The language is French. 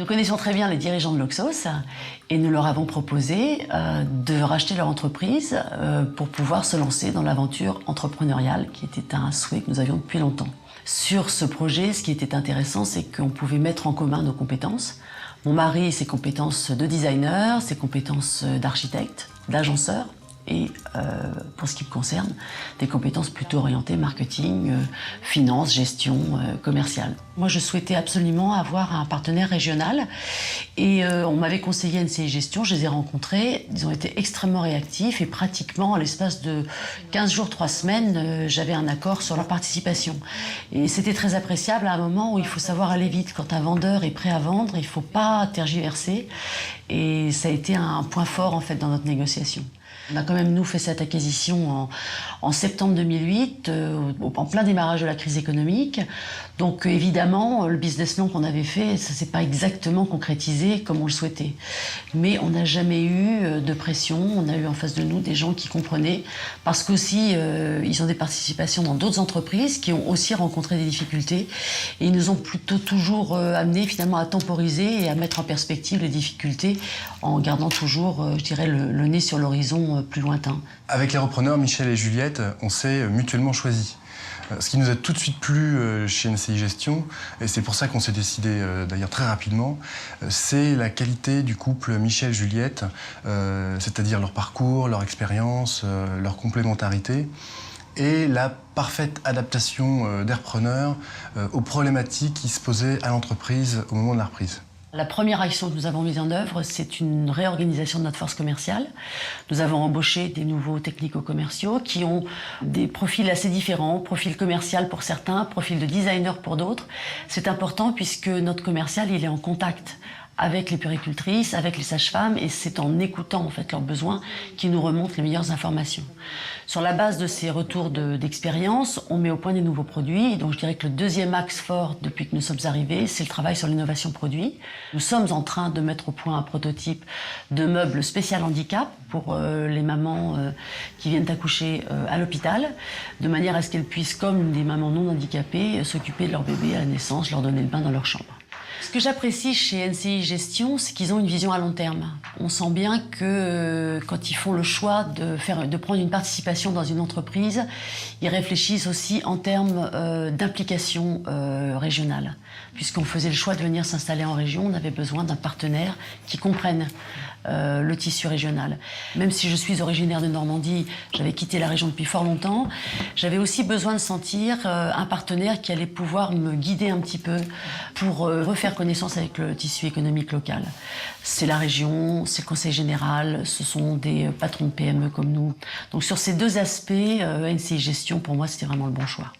Nous connaissons très bien les dirigeants de l'Oxos et nous leur avons proposé de racheter leur entreprise pour pouvoir se lancer dans l'aventure entrepreneuriale qui était un souhait que nous avions depuis longtemps. Sur ce projet, ce qui était intéressant, c'est qu'on pouvait mettre en commun nos compétences. Mon mari, ses compétences de designer, ses compétences d'architecte, d'agenceur, et pour ce qui me concerne, des compétences plutôt orientées marketing, finance, gestion, commerciale. Moi, je souhaitais absolument avoir un partenaire régional et on m'avait conseillé NCI Gestion, je les ai rencontrés, ils ont été extrêmement réactifs et pratiquement à l'espace de 15 jours, 3 semaines, j'avais un accord sur leur participation. Et c'était très appréciable à un moment où il faut savoir aller vite. Quand un vendeur est prêt à vendre, il ne faut pas tergiverser et ça a été un point fort en fait dans notre négociation. On a quand même, nous, fait cette acquisition en septembre 2008, en plein démarrage de la crise économique. Donc, évidemment, le business plan qu'on avait fait, ça ne s'est pas exactement concrétisé comme on le souhaitait. Mais on n'a jamais eu de pression. On a eu en face de nous des gens qui comprenaient. Parce qu'aussi, ils ont des participations dans d'autres entreprises qui ont aussi rencontré des difficultés. Et ils nous ont plutôt toujours amenés, finalement, à temporiser et à mettre en perspective les difficultés en gardant toujours, je dirais, le nez sur l'horizon plus lointain. Avec les repreneurs, Michel et Juliette, on s'est mutuellement choisis. Ce qui nous a tout de suite plu chez NCI Gestion, et c'est pour ça qu'on s'est décidé d'ailleurs très rapidement, c'est la qualité du couple Michel-Juliette, c'est-à-dire leur parcours, leur expérience, leur complémentarité, et la parfaite adaptation des repreneurs aux problématiques qui se posaient à l'entreprise au moment de la reprise. La première action que nous avons mise en œuvre, c'est une réorganisation de notre force commerciale. Nous avons embauché des nouveaux technico-commerciaux qui ont des profils assez différents, profil commercial pour certains, profil de designer pour d'autres. C'est important puisque notre commercial, il est en contact avec les puéricultrices, avec les sages-femmes, et c'est en écoutant en fait leurs besoins qu'ils nous remontent les meilleures informations. Sur la base de ces retours d'expérience, on met au point des nouveaux produits. Et donc je dirais que le deuxième axe fort depuis que nous sommes arrivés, c'est le travail sur l'innovation produit. Nous sommes en train de mettre au point un prototype de meubles spécial handicap pour les mamans qui viennent accoucher à l'hôpital, de manière à ce qu'elles puissent, comme des mamans non handicapées, s'occuper de leur bébé à la naissance, leur donner le bain dans leur chambre. Ce que j'apprécie chez NCI Gestion, c'est qu'ils ont une vision à long terme. On sent bien que quand ils font le choix de prendre une participation dans une entreprise, ils réfléchissent aussi en termes d'implication régionale. Puisqu'on faisait le choix de venir s'installer en région, on avait besoin d'un partenaire qui comprenne le tissu régional. Même si je suis originaire de Normandie, j'avais quitté la région depuis fort longtemps, j'avais aussi besoin de sentir un partenaire qui allait pouvoir me guider un petit peu pour refaire connaissance avec le tissu économique local. C'est la région, c'est le conseil général, ce sont des patrons de PME comme nous. Donc sur ces deux aspects, NCI Gestion, pour moi, c'était vraiment le bon choix.